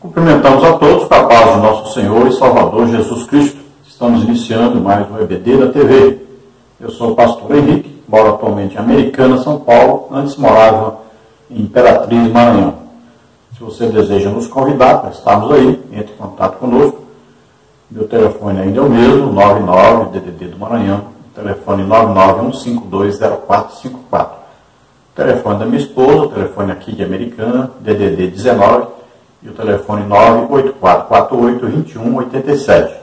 Cumprimentamos a todos com a paz de nosso Senhor e Salvador Jesus Cristo. Estamos iniciando mais um EBD da TV. Eu sou o pastor Henrique, moro atualmente em Americana, São Paulo, antes morava em Imperatriz, Maranhão. Se você deseja nos convidar para estarmos aí, entre em contato conosco. Meu telefone ainda é o mesmo, 99 DDD do Maranhão, telefone 991520454. O telefone da minha esposa, o telefone aqui de Americana, DDD 19, e o telefone 984482187.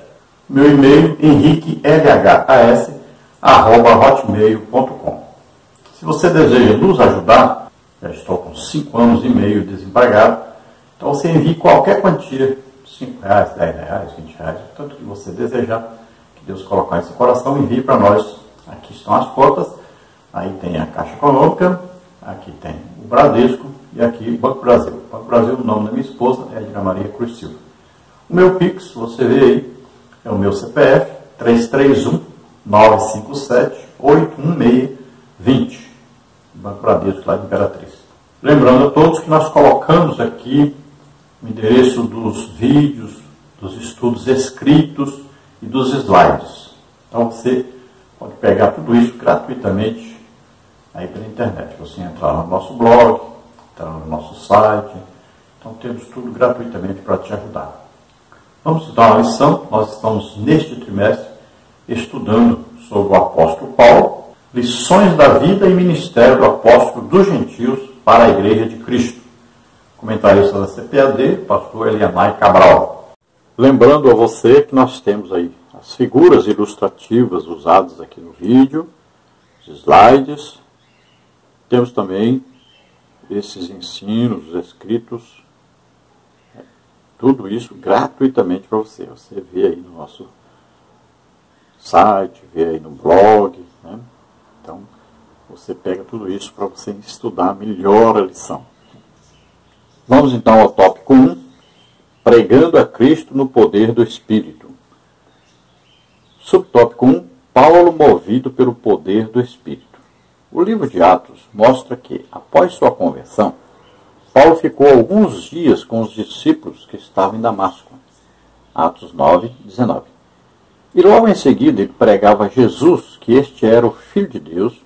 Meu e-mail, henriquelhas@hotmail.com. Se você deseja nos ajudar, já estou com 5 anos e meio desempregado, então você envie qualquer quantia, R$5, R$10, R$20, tanto que você desejar, que Deus colocar em seu coração, envie para nós. Aqui estão as cotas, aí tem a Caixa Econômica, aqui tem o Bradesco e aqui o Banco Brasil. O Banco Brasil, o nome da minha esposa é Edna Maria Cruz Silva. O meu Pix, você vê aí, é o meu CPF, 331-957-816-20. Banco Bradesco lá de Imperatriz. Lembrando a todos que nós colocamos aqui o endereço dos vídeos, dos estudos escritos e dos slides. Então você pode pegar tudo isso gratuitamente aí pela internet. Você entrar no nosso blog, entrar no nosso site. Então temos tudo gratuitamente para te ajudar. Vamos estudar uma lição. Nós estamos neste trimestre estudando sobre o apóstolo Paulo, lições da vida e ministério do apóstolo dos gentios para a Igreja de Cristo. Comentarista da CPAD, pastor Elianai Cabral. Lembrando a você que nós temos aí as figuras ilustrativas usadas aqui no vídeo, os slides. Temos também esses ensinos escritos, tudo isso gratuitamente para você. Você vê aí no nosso site, vê aí no blog, né? Então, você pega tudo isso para você estudar melhor a lição. Vamos então ao tópico 1, pregando a Cristo no poder do Espírito. Subtópico 1, Paulo movido pelo poder do Espírito. O livro de Atos mostra que, após sua conversão, Paulo ficou alguns dias com os discípulos que estavam em Damasco. Atos 9, 19. E logo em seguida ele pregava a Jesus, que este era o Filho de Deus,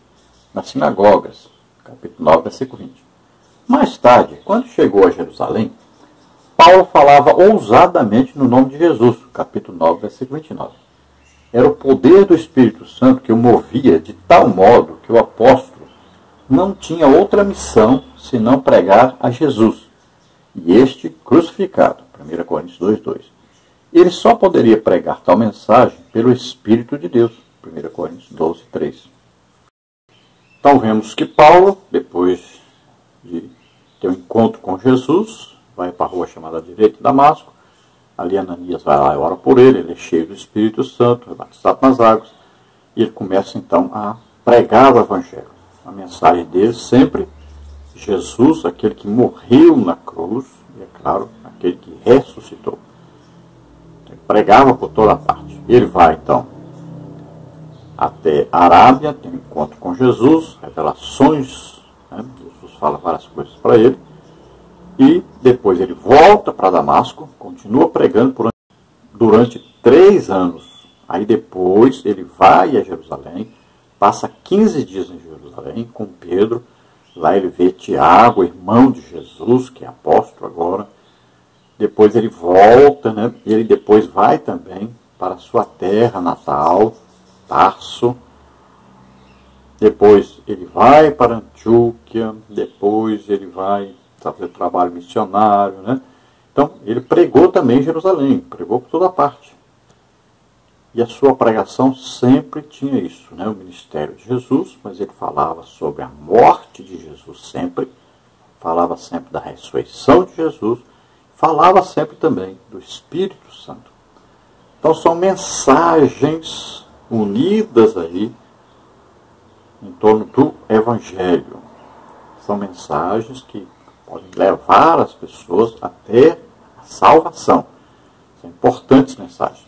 nas sinagogas. Capítulo 9, versículo 20. Mais tarde, quando chegou a Jerusalém, Paulo falava ousadamente no nome de Jesus. Capítulo 9, versículo 29. Era o poder do Espírito Santo que o movia de tal modo que o apóstolo não tinha outra missão senão pregar a Jesus, e este crucificado. 1 Coríntios 2:2. Ele só poderia pregar tal mensagem pelo Espírito de Deus. 1 Coríntios 12:3. Então vemos que Paulo, depois de ter um encontro com Jesus, vai para a rua chamada direita de Damasco. Ali Ananias vai lá e ora por ele, ele é cheio do Espírito Santo, é batizado nas águas, e ele começa então a pregar o Evangelho. A mensagem dele sempre, Jesus, aquele que morreu na cruz, e é claro, aquele que ressuscitou. Ele pregava por toda parte. Ele vai então até a Arábia, tem um encontro com Jesus, revelações, né? Jesus fala várias coisas para ele, e depois ele volta para Damasco, continua pregando durante 3 anos. Aí depois ele vai a Jerusalém, passa 15 dias em Jerusalém com Pedro. Lá ele vê Tiago, irmão de Jesus, que é apóstolo agora. Depois ele volta, né? E ele depois vai também para a sua terra natal, Tarso. Depois ele vai para Antioquia. Depois ele vai fazer trabalho missionário, né? Então, ele pregou também em Jerusalém, pregou por toda parte. E a sua pregação sempre tinha isso, né? O ministério de Jesus, mas ele falava sobre a morte de Jesus sempre, falava sempre da ressurreição de Jesus, falava sempre também do Espírito Santo. Então, são mensagens unidas aí em torno do Evangelho. São mensagens que podem levar as pessoas até a salvação. São importantes mensagens.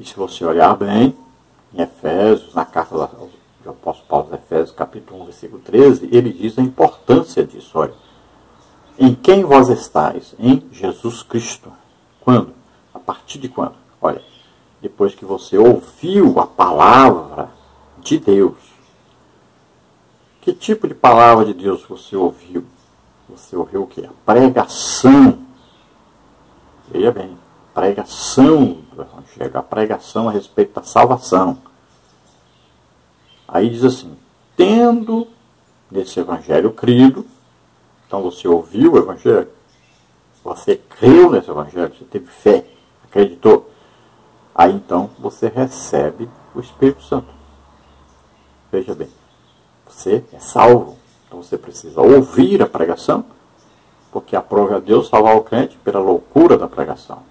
E se você olhar bem, em Efésios, na carta do apóstolo Paulo aos Efésios, capítulo 1, versículo 13, ele diz a importância disso. Olha, Em quem vós estáis? Em Jesus Cristo. Quando? A partir de quando? Olha, depois que você ouviu a palavra de Deus. Que tipo de palavra de Deus você ouviu? Você ouviu o quê? A pregação. Veja bem, pregação do Evangelho, a pregação a respeito da salvação. Aí diz assim, tendo nesse Evangelho crido, então você ouviu o Evangelho, você creu nesse Evangelho, você teve fé, acreditou. Aí então você recebe o Espírito Santo. Veja bem, você é salvo. Então você precisa ouvir a pregação, porque aprove a Deus salvar o crente pela loucura da pregação.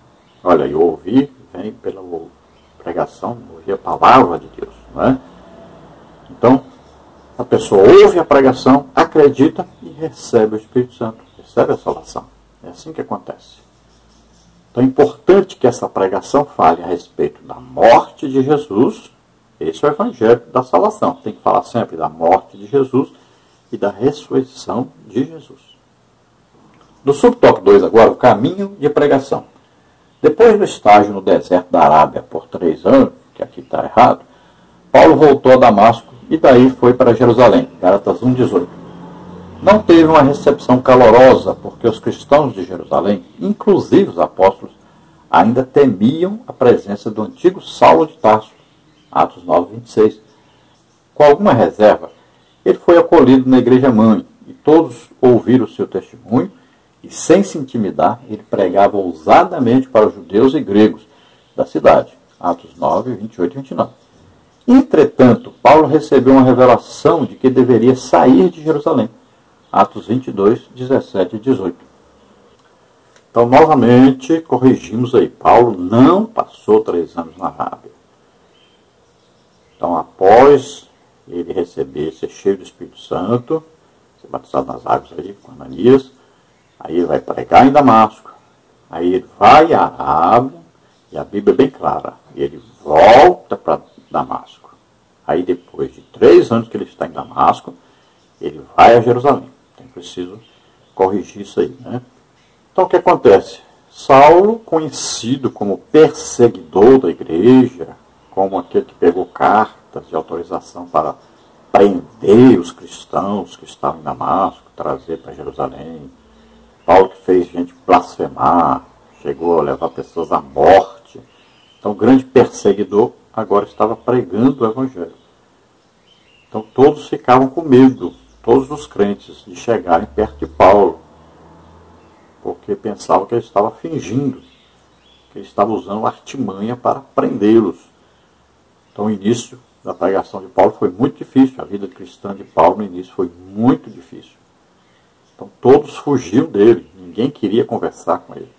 Olha, e ouvir vem pela pregação, ouvir a palavra de Deus. Não é? Então, a pessoa ouve a pregação, acredita e recebe o Espírito Santo, recebe a salvação. É assim que acontece. Então é importante que essa pregação fale a respeito da morte de Jesus. Esse é o Evangelho da salvação. Tem que falar sempre da morte de Jesus e da ressurreição de Jesus. No subtópico 2 agora, o caminho de pregação. Depois do estágio no deserto da Arábia por 3 anos, que aqui está errado, Paulo voltou a Damasco e daí foi para Jerusalém, Gálatas 1,18. Não teve uma recepção calorosa, porque os cristãos de Jerusalém, inclusive os apóstolos, ainda temiam a presença do antigo Saulo de Tarso, Atos 9,26. Com alguma reserva, ele foi acolhido na igreja-mãe, e todos ouviram o seu testemunho, e sem se intimidar, ele pregava ousadamente para os judeus e gregos da cidade, Atos 9, 28 e 29. Entretanto, Paulo recebeu uma revelação de que deveria sair de Jerusalém. Atos 22, 17 e 18. Então, novamente, corrigimos aí. Paulo não passou 3 anos na Arábia. Então, após ele receber, ser cheio do Espírito Santo, ser batizado nas águas aí com Ananias, aí ele vai pregar em Damasco. Aí ele vai à Arábia, e a Bíblia é bem clara. Ele volta para Damasco. Aí depois de 3 anos que ele está em Damasco, ele vai a Jerusalém. Então é preciso corrigir isso aí, né? Então o que acontece? Saulo, conhecido como perseguidor da igreja, como aquele que pegou cartas de autorização para prender os cristãos que estavam em Damasco, trazer para Jerusalém. Paulo que fez gente blasfemar, chegou a levar pessoas à morte. Então o grande perseguidor agora estava pregando o Evangelho. Então todos ficavam com medo, todos os crentes, de chegarem perto de Paulo, porque pensavam que ele estava fingindo, que ele estava usando artimanha para prendê-los. Então o início da pregação de Paulo foi muito difícil, a vida cristã de Paulo no início foi muito difícil. Então todos fugiam dele, ninguém queria conversar com ele.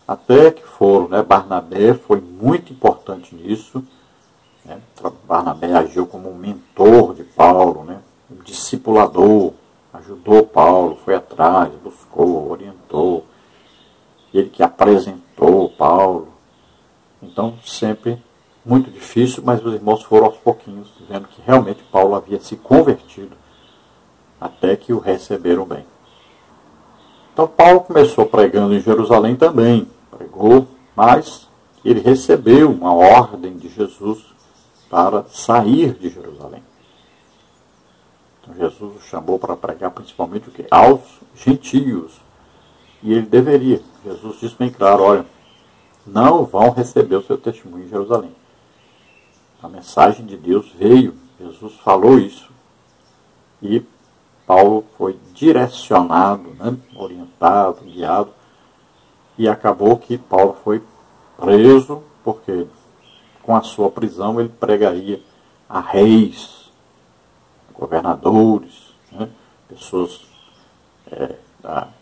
Até que foram, né? Barnabé foi muito importante nisso. Né? Barnabé agiu como um mentor de Paulo, né? Um discipulador, ajudou Paulo, foi atrás, buscou, orientou. Ele que apresentou Paulo. Então, sempre muito difícil, mas os irmãos foram aos pouquinhos, vendo que realmente Paulo havia se convertido, até que o receberam bem. Então, Paulo começou pregando em Jerusalém também, pregou, mas ele recebeu uma ordem de Jesus para sair de Jerusalém. Então Jesus o chamou para pregar principalmente o quê? Aos gentios. E ele deveria. Jesus disse bem claro, olha, não vão receber o seu testemunho em Jerusalém. A mensagem de Deus veio, Jesus falou isso. E Paulo foi direcionado, né, orientado, guiado, e acabou que Paulo foi preso, porque com a sua prisão ele pregaria a reis, governadores, né, pessoas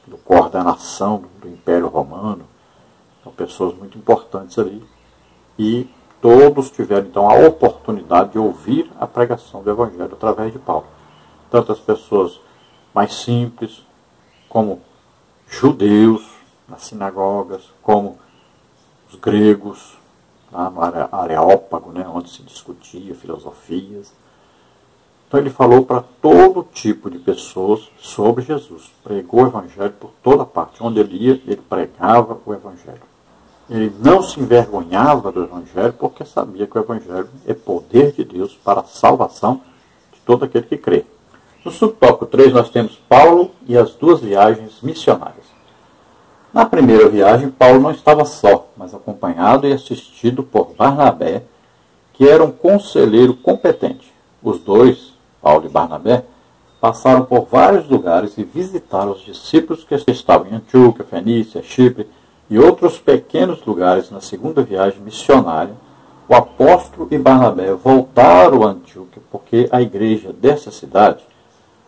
do coordenação do Império Romano, então, pessoas muito importantes ali, e todos tiveram então a oportunidade de ouvir a pregação do Evangelho através de Paulo. Tanto as pessoas mais simples, como judeus nas sinagogas, como os gregos, lá no Areópago, né, onde se discutia filosofias. Então ele falou para todo tipo de pessoas sobre Jesus. Pregou o Evangelho por toda parte. Onde ele ia, ele pregava o Evangelho. Ele não se envergonhava do Evangelho porque sabia que o Evangelho é poder de Deus para a salvação de todo aquele que crê. No subtópico 3 nós temos Paulo e as 2 viagens missionárias. Na primeira viagem, Paulo não estava só, mas acompanhado e assistido por Barnabé, que era um conselheiro competente. Os dois, Paulo e Barnabé, passaram por vários lugares e visitaram os discípulos que estavam em Antioquia, Fenícia, Chipre e outros pequenos lugares. Na segunda viagem missionária, o apóstolo e Barnabé voltaram a Antioquia porque a igreja dessa cidade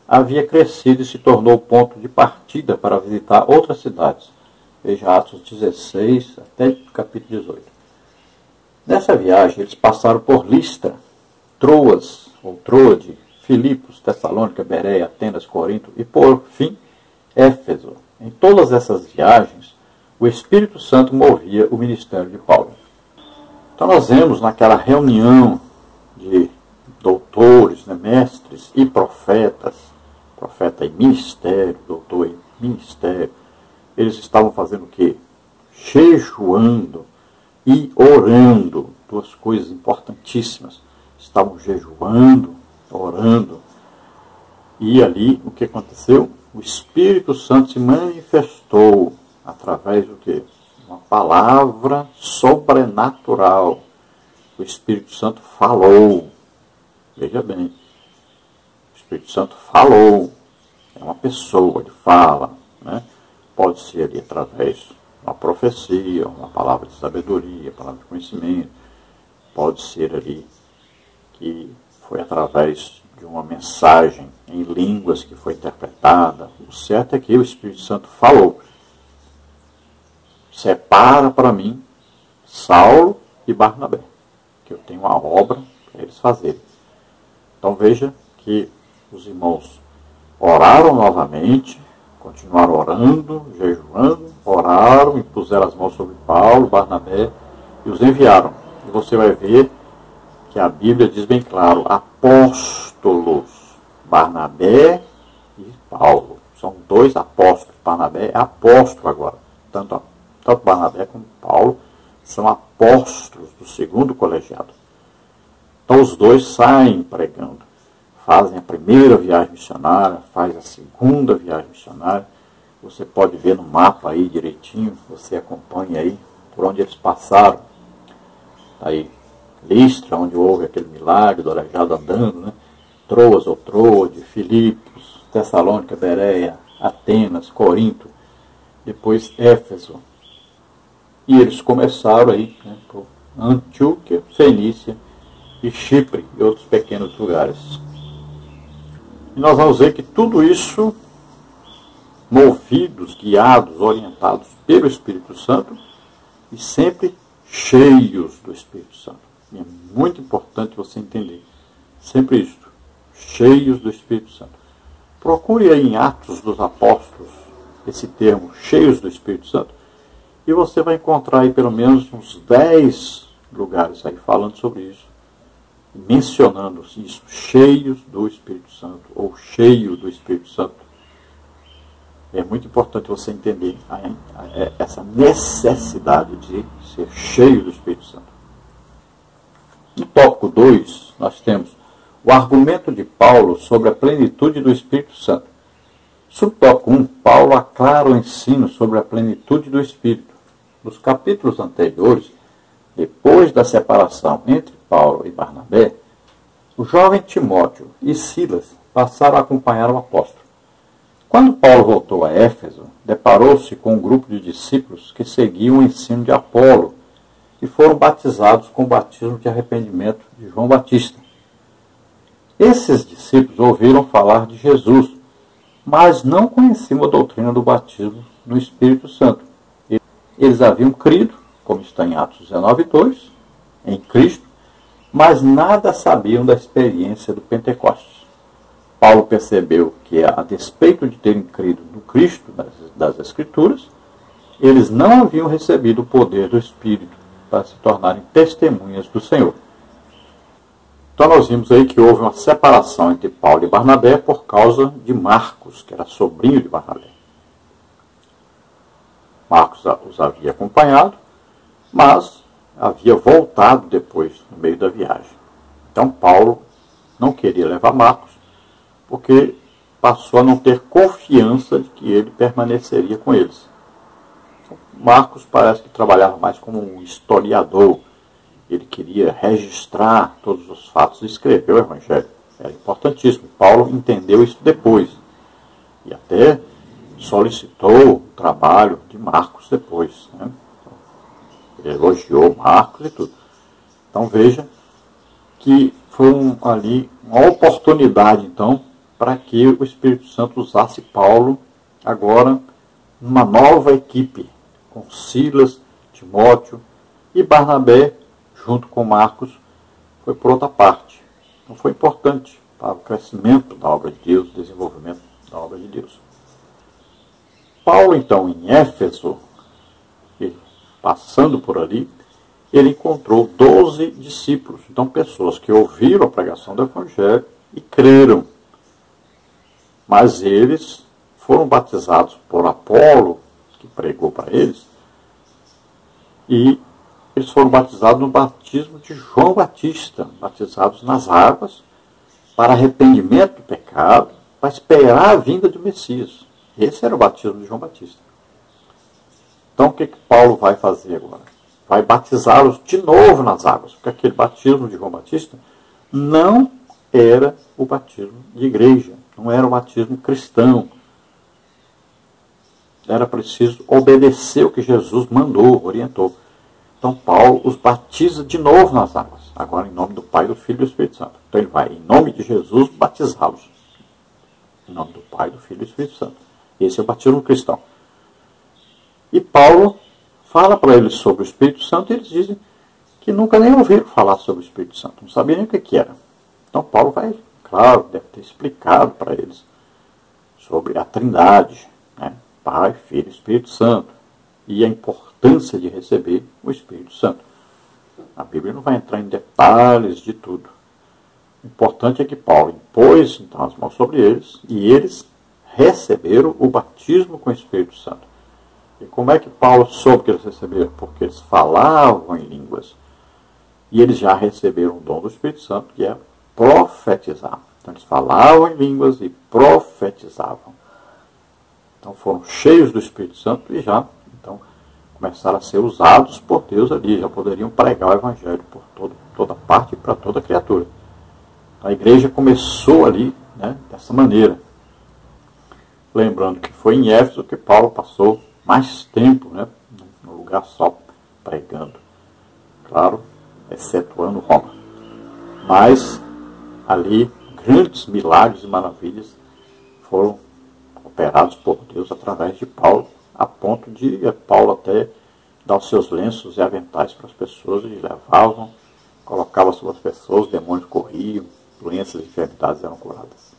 havia crescido e se tornou o ponto de partida para visitar outras cidades. Veja Atos 16 até capítulo 18. Nessa viagem, eles passaram por Listra, Troas, ou Troade, Filipos, Tessalônica, Bereia, Atenas, Corinto e, por fim, Éfeso. Em todas essas viagens, o Espírito Santo movia o ministério de Paulo. Então nós vemos naquela reunião de doutores, mestres e profetas, profeta em ministério, doutor em ministério, eles estavam fazendo o quê? Jejuando e orando, 2 coisas importantíssimas. Estavam jejuando, orando, e ali o que aconteceu? O Espírito Santo se manifestou através do quê? Uma palavra sobrenatural. O Espírito Santo falou. Veja bem, o Espírito Santo falou. É uma pessoa, ele fala, né? Pode ser ali através de uma profecia, uma palavra de sabedoria, palavra de conhecimento. Pode ser ali que foi através de uma mensagem em línguas que foi interpretada. O certo é que o Espírito Santo falou. Separa para mim Saulo e Barnabé, que eu tenho uma obra para eles fazerem. Então veja que os irmãos oraram novamente, continuaram orando, jejuando, oraram, impuseram as mãos sobre Paulo, Barnabé e os enviaram. E você vai ver que a Bíblia diz bem claro, apóstolos, Barnabé e Paulo. São 2 apóstolos. Barnabé é apóstolo agora. Tanto Barnabé como Paulo são apóstolos do 2º colegiado. Então os 2 saem pregando. Fazem a primeira viagem missionária, fazem a segunda viagem missionária. Você pode ver no mapa aí direitinho, você acompanha aí por onde eles passaram. Aí, Listra, onde houve aquele milagre do aleijado andando, né? Troas ou Troade, Filipos, Tessalônica, Bereia, Atenas, Corinto, depois Éfeso. E eles começaram aí, né, por Antioquia, Fenícia e Chipre e outros pequenos lugares. E nós vamos ver que tudo isso, movidos, guiados, orientados pelo Espírito Santo e sempre cheios do Espírito Santo. E é muito importante você entender sempre isto, cheios do Espírito Santo. Procure aí em Atos dos Apóstolos esse termo, cheios do Espírito Santo, e você vai encontrar aí pelo menos uns 10 lugares aí falando sobre isso, mencionando isso, cheios do Espírito Santo, ou cheio do Espírito Santo. É muito importante você entender essa necessidade de ser cheio do Espírito Santo. No tópico 2, nós temos o argumento de Paulo sobre a plenitude do Espírito Santo. Subtópico 1, Paulo aclara o ensino sobre a plenitude do Espírito. Nos capítulos anteriores, depois da separação entre Paulo e Barnabé, o jovem Timóteo e Silas passaram a acompanhar o apóstolo. Quando Paulo voltou a Éfeso, deparou-se com um grupo de discípulos que seguiam o ensino de Apolo e foram batizados com o batismo de arrependimento de João Batista. Esses discípulos ouviram falar de Jesus, mas não conheciam a doutrina do batismo no Espírito Santo. Eles haviam crido, como está em Atos 19:2, em Cristo, mas nada sabiam da experiência do Pentecostes. Paulo percebeu que, a despeito de terem crido no Cristo das Escrituras, eles não haviam recebido o poder do Espírito para se tornarem testemunhas do Senhor. Então nós vimos aí que houve uma separação entre Paulo e Barnabé por causa de Marcos, que era sobrinho de Barnabé. Marcos os havia acompanhado, mas havia voltado depois, no meio da viagem. Então Paulo não queria levar Marcos, porque passou a não ter confiança de que ele permaneceria com eles. Então, Marcos parece que trabalhava mais como um historiador. Ele queria registrar todos os fatos e escrever o Evangelho. Era importantíssimo. Paulo entendeu isso depois. E até solicitou o trabalho de Marcos depois. Né? Ele elogiou Marcos e tudo. Então veja que foi ali uma oportunidade, então, para que o Espírito Santo usasse Paulo agora numa nova equipe, com Silas, Timóteo e Barnabé, junto com Marcos, foi por outra parte. Então foi importante para o crescimento da obra de Deus, o desenvolvimento da obra de Deus. Paulo, então, em Éfeso, passando por ali, ele encontrou 12 discípulos. Então, pessoas que ouviram a pregação do Evangelho e creram. Mas eles foram batizados por Apolo, que pregou para eles, e eles foram batizados no batismo de João Batista, batizados nas águas, para arrependimento do pecado, para esperar a vinda do Messias. Esse era o batismo de João Batista. Então, o que Paulo vai fazer agora? Vai batizá-los de novo nas águas, porque aquele batismo de João Batista não era o batismo de igreja, não era o batismo cristão. Era preciso obedecer o que Jesus mandou, orientou. Então, Paulo os batiza de novo nas águas, agora em nome do Pai, do Filho e do Espírito Santo. Então, ele vai, em nome de Jesus, batizá-los. Em nome do Pai, do Filho e do Espírito Santo. Esse é o batismo cristão. E Paulo fala para eles sobre o Espírito Santo e eles dizem que nunca nem ouviram falar sobre o Espírito Santo, não sabiam nem o que era. Então, Paulo vai, claro, deve ter explicado para eles sobre a Trindade, né? Pai, Filho e Espírito Santo, e a importância de receber o Espírito Santo. A Bíblia não vai entrar em detalhes de tudo. O importante é que Paulo impôs então as mãos sobre eles e eles receberam o batismo com o Espírito Santo. E como é que Paulo soube que eles receberam? Porque eles falavam em línguas. E eles já receberam o dom do Espírito Santo, que é profetizar. Então eles falavam em línguas e profetizavam. Então foram cheios do Espírito Santo e já então começaram a ser usados por Deus ali. Já poderiam pregar o Evangelho por toda parte e para toda criatura. A igreja começou ali, né, dessa maneira. Lembrando que foi em Éfeso que Paulo passou mais tempo, né, no lugar só, pregando. Claro, excetuando Roma. Mas ali grandes milagres e maravilhas foram operados por Deus através de Paulo, a ponto de Paulo até dar os seus lenços e aventais para as pessoas e levavam, colocavam sobre as pessoas, os demônios corriam, doenças e enfermidades eram curadas.